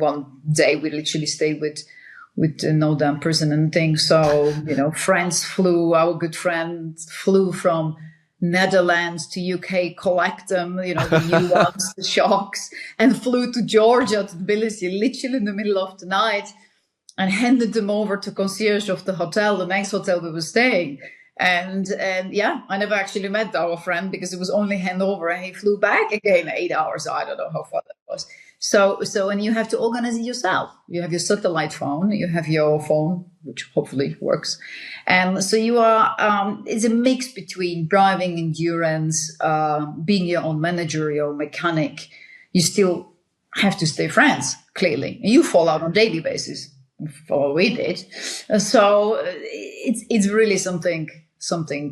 one day we literally stayed with no dampers and things. So, our good friends flew from Netherlands to UK, collect them, the new ones, the shocks, and flew to Georgia, to Tbilisi, literally in the middle of the night, and handed them over to concierge of the hotel, the next hotel we were staying. And I never actually met our friend because it was only handover, and he flew back again 8 hours. I don't know how far that was. And you have to organize it yourself. You have your satellite phone, you have your phone, which hopefully works. And so you are, it's a mix between driving, endurance, being your own manager, your own mechanic. You still have to stay friends, clearly. And you fall out on a daily basis. Or we did. So it's really something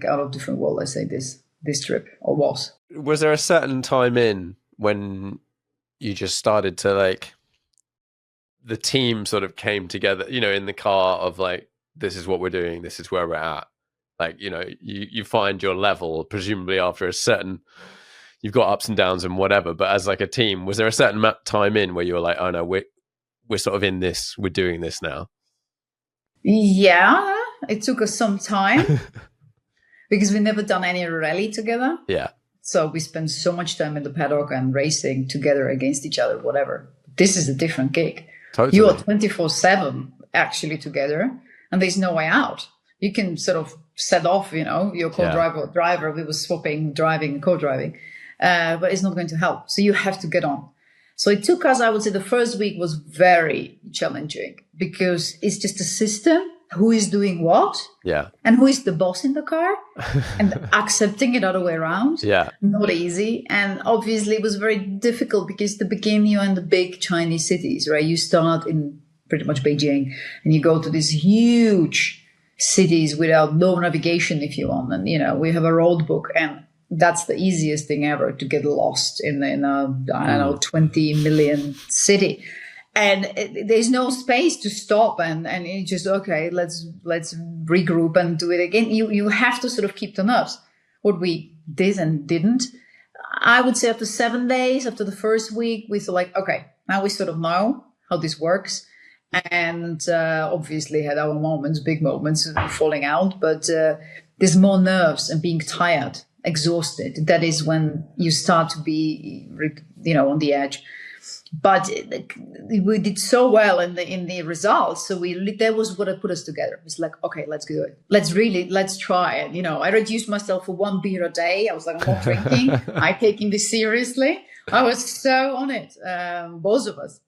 out of different world, I say, this trip, or was.
Was there a certain time in when you just started to like, the team sort of came together, you know, in the car of like, this is what we're doing, this is where we're at. Like, you know, you find your level, presumably after a certain, you've got ups and downs and whatever, but as like a team, was there a certain time in where you were like, oh no, we're sort of in this, we're doing this now?
Yeah, it took us some time because we never done any rally together.
Yeah.
So we spend so much time in the paddock and racing together against each other, whatever. This is a different gig.
Totally.
You are 24/7 actually together, and there's no way out. You can sort of set off, you know, your co-driver. We were swapping driving and co-driving, but it's not going to help. So you have to get on. So it took us, I would say, the first week was very challenging because it's just a system. Who is doing what?
Yeah.
And who is the boss in the car? And accepting it other way around.
Yeah.
Not easy. And obviously it was very difficult because the beginning you're in the big Chinese cities, right? You start in pretty much Beijing and you go to these huge cities without no navigation, if you want. And, you know, we have a road book, and that's the easiest thing ever, to get lost in a 20 million city. And there's no space to stop and it's just, okay, let's regroup and do it again. You have to sort of keep the nerves. What we did and didn't, I would say after 7 days, after the first week, we thought like, okay, now we sort of know how this works. And obviously had our moments, big moments, falling out, but there's more nerves and being tired, exhausted. That is when you start to be, you know, on the edge. But we did so well in the results. So that was what put us together. It's like, okay, let's do it. Let's try it. You know, I reduced myself for 1 beer a day. I was like, I'm not drinking. I'm taking this seriously. I was so on it, both of us.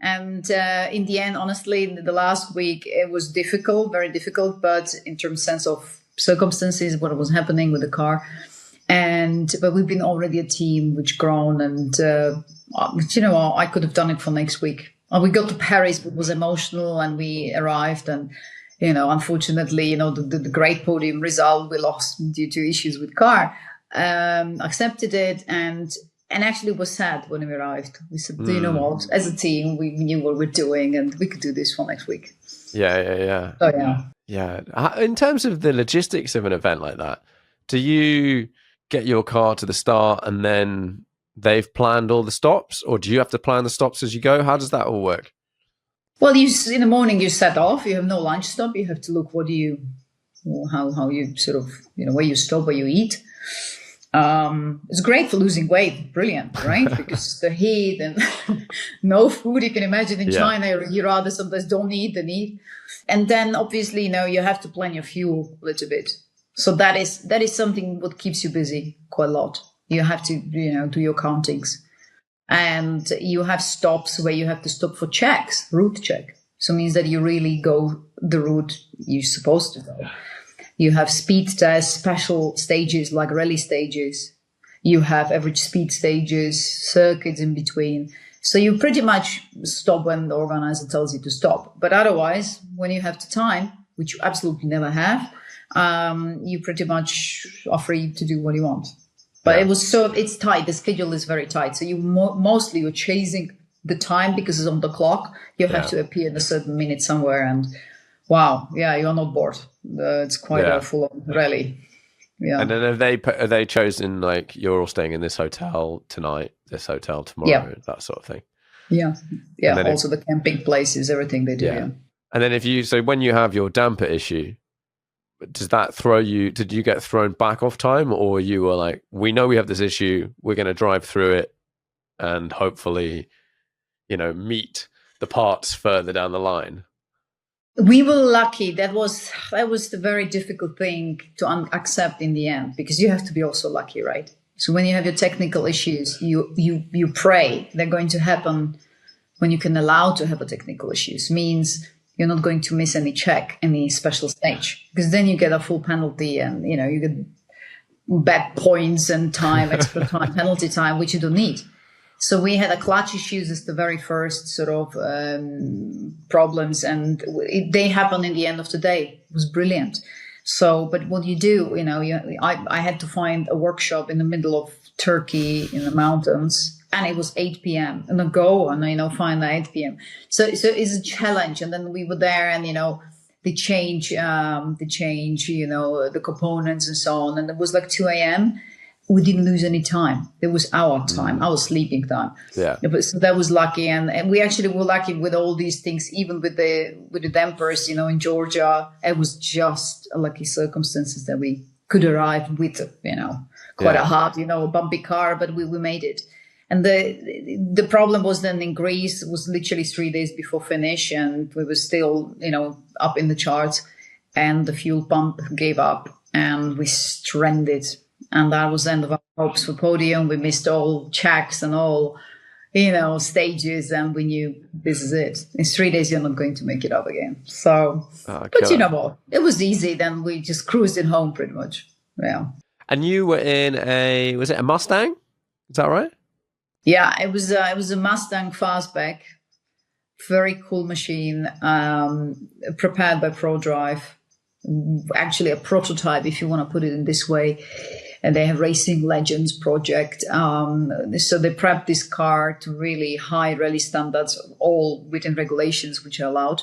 And in the end, honestly, the last week, it was difficult, very difficult. But in sense of circumstances, what was happening with the car. But we've been already a team which grown, and you know, I could have done it for next week. We got to Paris, but it was emotional, and we arrived, and you know, unfortunately, you know, the great podium result we lost due to issues with car. Accepted it, and actually was sad when we arrived. We said, you know what, as a team, we knew what we're doing, and we could do this for next week.
Yeah.
So
yeah. In terms of the logistics of an event like that, do you get your car to the start and then they've planned all the stops, or do you have to plan the stops as you go? How does that all work?
Well, in the morning you set off. You have no lunch stop. You have to look how you sort of, you know, where you stop, where you eat. It's great for losing weight. Brilliant, right? Because the heat and no food. You can imagine in China, you rather sometimes don't eat than eat. And then obviously, you know, you have to plan your fuel a little bit. So that is something what keeps you busy quite a lot. You have to, you know, do your countings, and you have stops where you have to stop for checks, route check. So it means that you really go the route you're supposed to go. You have speed tests, special stages like rally stages. You have average speed stages, circuits in between. So you pretty much stop when the organizer tells you to stop. But otherwise, when you have the time, which you absolutely never have, you pretty much are free to do what you want. But it's tight. The schedule is very tight. So mostly you're chasing the time because it's on the clock. You have to appear in a certain minute somewhere, and you're not bored. It's quite a full-on rally. Yeah.
And then are they chosen, like, you're all staying in this hotel tonight, this hotel tomorrow, that sort of thing?
Yeah. Also the camping places, everything they do. Yeah.
And then when you have your damper issue, does that did you get thrown back off time, or you were like, we know we have this issue, we're going to drive through it and hopefully, you know, meet the parts further down the line?
We were lucky. That was the very difficult thing to accept in the end, because you have to be also lucky, right? So when you have your technical issues, you pray they're going to happen when you can allow to have a technical issues. Means you're not going to miss any check, any special stage, because then you get a full penalty, and you get bad points and time, extra time, penalty time, which you don't need. So we had a clutch issues as the very first sort of problems, and they happened in the end of the day. It was brilliant. So, but what you do, I had to find a workshop in the middle of Turkey in the mountains, and it was 8 p.m. and I go and, find at 8 p.m. So it's a challenge. And then we were there, and, they change, the components and so on. And it was like 2 a.m. We didn't lose any time. It was our time, our sleeping time.
Yeah.
So that was lucky. And we actually were lucky with all these things, even with the dampers, in Georgia. It was just a lucky circumstances that we could arrive with, quite a hard, bumpy car, but we made it. And the problem was then in Greece, it was literally 3 days before finish, and we were still, up in the charts, and the fuel pump gave up and we stranded. And that was the end of our hopes for podium. We missed all checks and all, stages, and we knew this is it. In 3 days, you're not going to make it up again. So, but you know what? It was easy. Then we just cruised it home pretty much. Yeah.
And you were in was it a Mustang? Is that right?
Yeah, it was a Mustang fastback. Very cool machine, prepared by ProDrive. Actually a prototype, if you want to put it in this way. And they have Racing Legends project. So they prepped this car to really high rally standards, all within regulations which are allowed.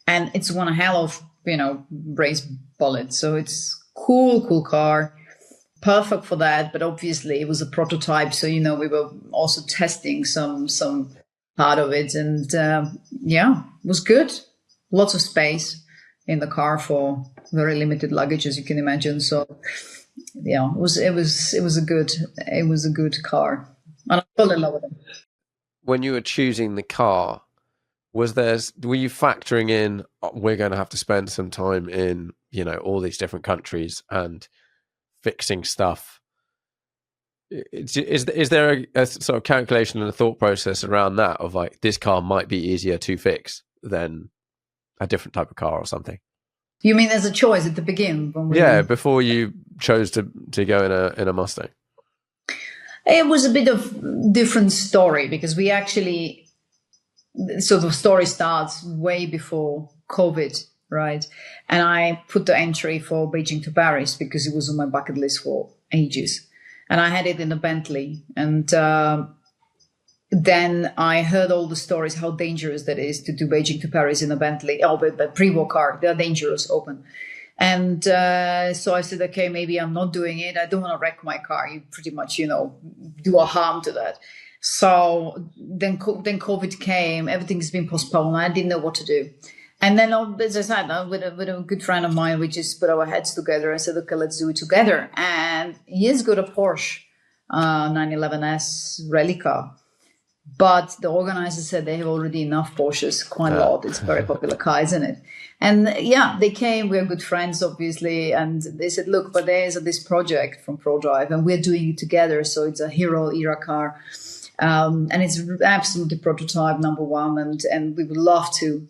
And it's one hell of, race bullet. So it's cool car. Perfect for that. But obviously it was a prototype. So, we were also testing some part of it. And it was good. Lots of space in the car for very limited luggage, as you can imagine. So yeah, it was a good car, and I fell in love with it.
When you were choosing the car, were you factoring in, we're going to have to spend some time in all these different countries and fixing stuff? Is there a sort of calculation and a thought process around that of like, this car might be easier to fix than a different type of car or something?
You mean as a choice at the beginning?
Before you chose to go in a Mustang.
It was a bit of different story, because we actually, so the story starts way before COVID, right? And I put the entry for Beijing to Paris because it was on my bucket list for ages. And I had it in a Bentley. And then I heard all the stories, how dangerous that is to do Beijing to Paris in a Bentley. Oh, but the pre-war car, they're dangerous, open. And so I said, okay, maybe I'm not doing it. I don't want to wreck my car. You pretty much, do a harm to that. So then COVID came, everything's been postponed. I didn't know what to do. And then, as I said, with a good friend of mine, we just put our heads together and said, okay, let's do it together. And he's got a Porsche 911S rally car. But the organizers said they have already enough Porsches, quite a lot. It's a very popular car, isn't it? And they came, we're good friends, obviously. And they said, look, but there's this project from ProDrive and we're doing it together. So it's a Hero era car. And it's absolutely prototype number one. And we would love to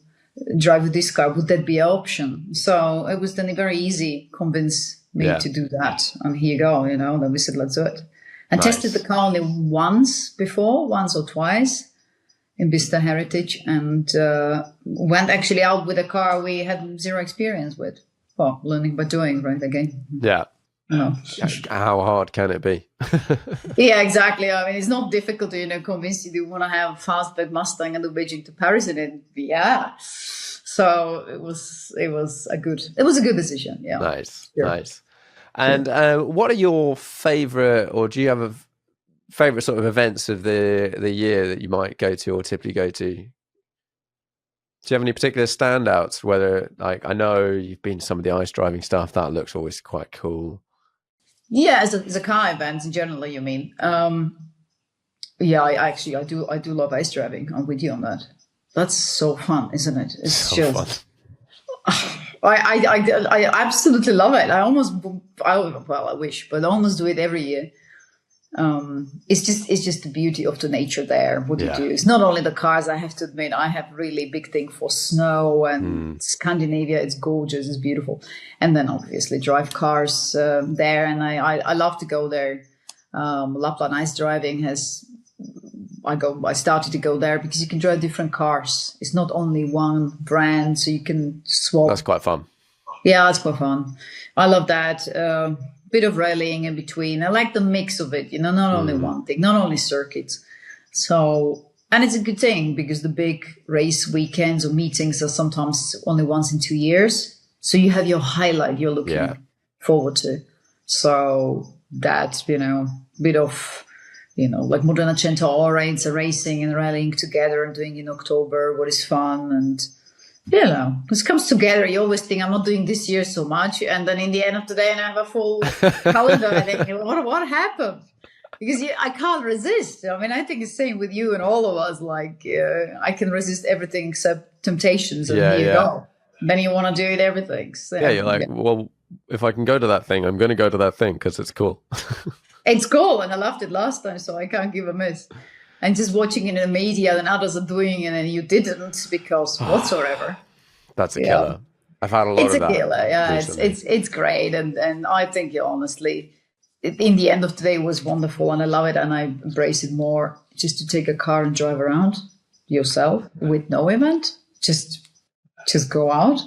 drive with this car. Would that be an option? So it was then very easy convince me to do that. And here you go, then we said, let's do it. And tested the car only once or twice in Vista Heritage, and went actually out with a car we had zero experience with. Well, learning by doing, right, again.
Yeah. How hard can it be?
Yeah, exactly. I mean, it's not difficult to, convince you want to have a fastback Mustang and do Beijing to Paris in it. Yeah. So it was a good decision. Yeah.
Nice. Sure. Nice. And what are your favorite, or do you have a favorite sort of events of the year that you might go to or typically go to? Do you have any particular standouts? Whether, like, I know you've been to some of the ice driving stuff, that looks always quite cool. Yeah,
as a car events in general, you mean? Yeah, I do love ice driving. I'm with you on that. That's so fun, isn't it? It's so just fun. I absolutely love it. I wish, but I almost do it every year. It's just the beauty of the nature there. What you do. It's not only the cars. I have to admit, I have really big thing for snow and Scandinavia. It's gorgeous. It's beautiful. And then obviously drive cars there. And I love to go there. Lapland ice driving I started to go there because you can drive different cars. It's not only one brand, so you can swap.
That's quite fun.
Yeah, it's quite fun. I love that. Bit of rallying in between. I like the mix of it, not only one thing, not only circuits. So, and it's a good thing because the big race weekends or meetings are sometimes only once in 2 years. So you have your highlight you're looking forward to. So that, bit of, like Modena Centauri, it's a racing and rallying together and doing in October, what is fun. And, this comes together. You always think, I'm not doing this year so much. And then in the end of the day, I have a full calendar. I think, what happened? Because I can't resist. I mean, I think it's the same with you and all of us. Like, I can resist everything except temptations. And here you go. Then you want to do everything. So,
you're like, well, if I can go to that thing, I'm going to go to that thing because it's cool.
It's cool. And I loved it last time, so I can't give a miss. And just watching it in the media and others are doing it and you didn't because whatsoever.
That's a killer. I've had a lot of that. It's a killer.
Yeah, it's great. And I think, honestly, in the end of the day, it was wonderful. And I love it. And I embrace it more just to take a car and drive around yourself with no event. Just go out,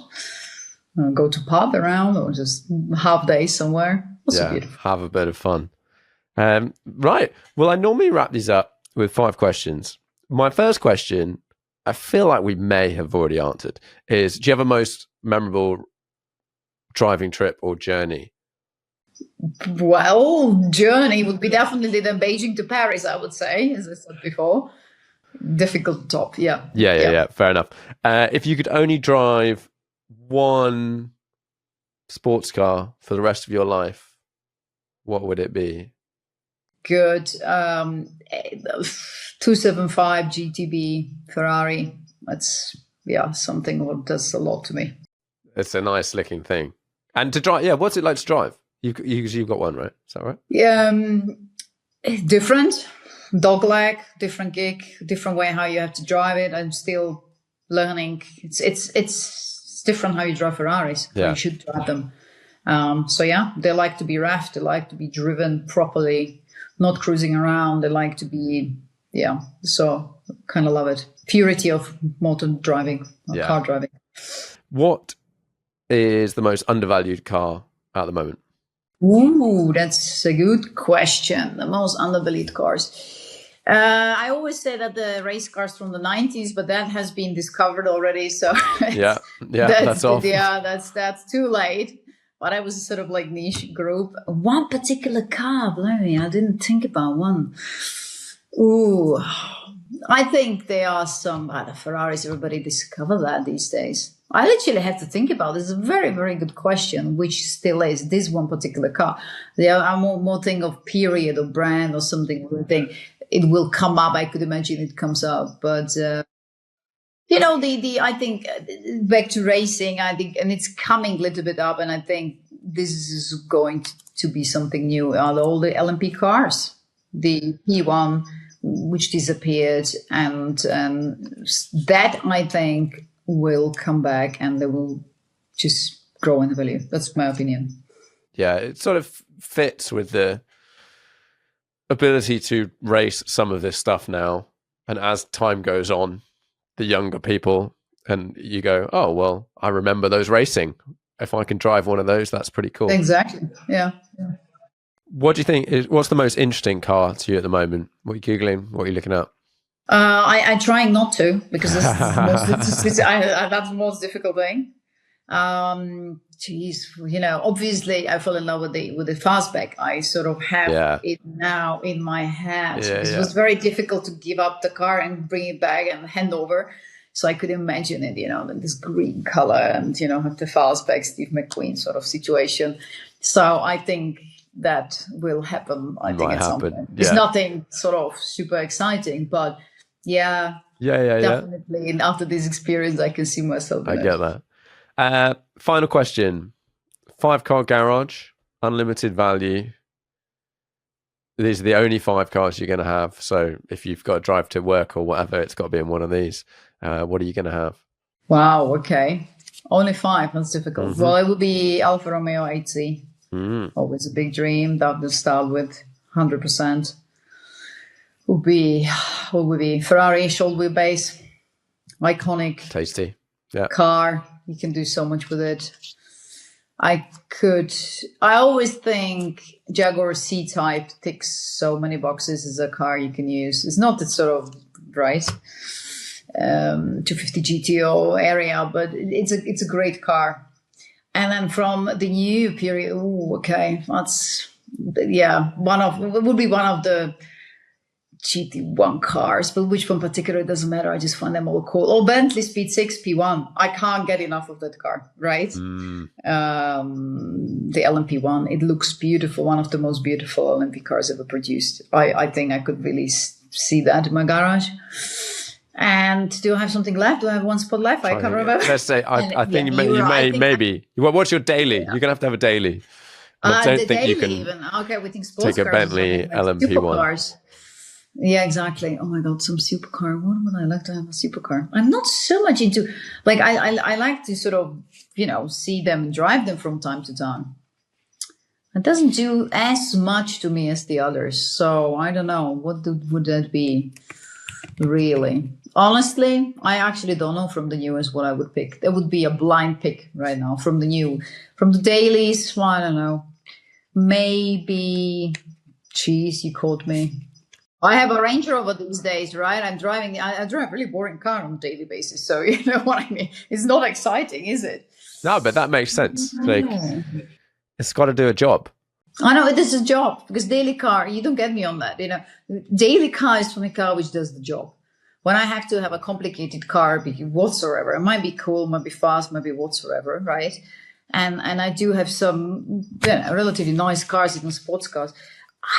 go to pub around or just half day somewhere. Also beautiful.
Have a bit of fun. Right. Well, I normally wrap these up with 5 questions. My first question, I feel like we may have already answered, is do you have a most memorable driving trip or journey?
Well, journey would be definitely the Beijing to Paris, I would say, as I said before. Difficult top, yeah.
Yeah, fair enough. If you could only drive one sports car for the rest of your life, what would it be?
Good 275 GTB Ferrari. That's something that does a lot to me.
It's a nice looking thing. And to drive, what's it like to drive? You've got one, right? Is that right?
Yeah, different dogleg, different gig, different way how you have to drive it. I'm still learning. It's different how you drive Ferraris. How you should drive them. They like to be reffed. They like to be driven properly. Not cruising around. They like to be, so kind of love it. Purity of motor driving, car driving.
What is the most undervalued car at the moment?
Ooh, that's a good question. The most undervalued cars. I always say that the race cars from the 90s, but that has been discovered already. So that's off. Yeah, that's too late. But I was sort of like niche group. One particular car, blimey, I didn't think about one. Ooh, I think there are some the Ferraris. Everybody discover that these days. I literally have to think about this. It's a very, very good question, which still is this one particular car. There are more thing of period or brand or something. I think it will come up. I could imagine it comes up, but. I think back to racing, I think, and it's coming a little bit up, and I think this is going to be something new. All the LMP cars, the P1, which disappeared, and that I think will come back and they will just grow in value. That's my opinion.
Yeah, it sort of fits with the ability to race some of this stuff now, and as time goes on, the younger people, and you go, oh, well, I remember those racing. If I can drive one of those, that's pretty cool.
Exactly. Yeah.
What do you think what's the most interesting car to you at the moment? What are you Googling? What are you looking at?
I'm trying not to, because that's the most difficult thing. Obviously I fell in love with the fastback. I sort of have it now in my head. It was very difficult to give up the car and bring it back and hand over. So I could imagine it, this green color and, have the fastback Steve McQueen sort of situation. So I think that will happen. I think at some point. It's nothing sort of super exciting, but definitely. And after this experience, I can see myself.
I get that. Final question: 5-car garage, unlimited value. these are the only 5 cars you're going to have. So if you've got to drive to work or whatever, it's got to be in one of these. What are you going to have?
Wow. Okay. Only 5. That's difficult.
Mm-hmm.
Well, it would be Alfa Romeo 8C. Always a big dream. That would start with 100%. Would be Ferrari short wheelbase, iconic,
tasty, yeah,
car. You can do so much with it. I always think Jaguar E-Type ticks so many boxes as a car you can use. It's not the sort of, right, 250 GTO area, but it's a great car. And then from the new period, it would be one of the GT1 cars, but which one particular, it doesn't matter. I just find them all cool. Oh, Bentley Speed 6 P1. I can't get enough of that car, right? The LMP1. It looks beautiful. One of the most beautiful LMP cars ever produced. I think I could really see that in my garage. And do I have something left? Do I have one spot left? I can't remember.
Let's say, I think maybe. What's your daily? You're going to have a daily. I don't think you can
even. Okay, we think sports
take a Bentley LMP1.
Yeah, exactly. Oh my God, some supercar. What would I like to have a supercar? I'm not so much into, like, I like to sort of, see them and drive them from time to time. It doesn't do as much to me as the others. So I don't know. What would that be, really? Honestly, I actually don't know from the newest what I would pick. That would be a blind pick right now from the dailies. Well, I don't know. Maybe, geez, you caught me. I have a Range Rover these days, right? I drive a really boring car on a daily basis. So you know what I mean? It's not exciting, is it?
No, but that makes sense. Like, it's got to do a job.
I know it is a job, because daily car, you don't get me on that. Daily car is for me a car which does the job. When I have to have a complicated car, whatsoever, it might be cool, might be fast, might be whatsoever, right? And I do have some relatively nice cars, even sports cars.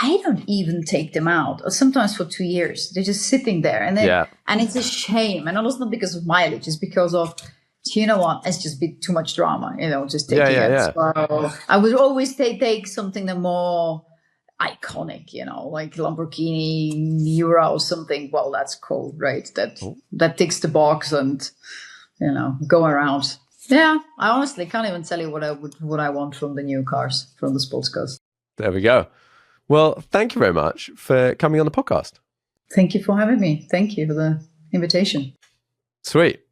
I don't even take them out, or sometimes for 2 years. They're just sitting there. And it's a shame. And it's not because of mileage. It's because of, you know what, it's just been too much drama, just taking it. Yeah. So I would always take something that more iconic, like Lamborghini Miura or something. Well, that's cool, right? That ticks the box and, go around. Yeah, I honestly can't even tell you what I want from the new cars, from the sports cars.
There we go. Well, thank you very much for coming on the podcast.
Thank you for having me. Thank you for the invitation.
Sweet.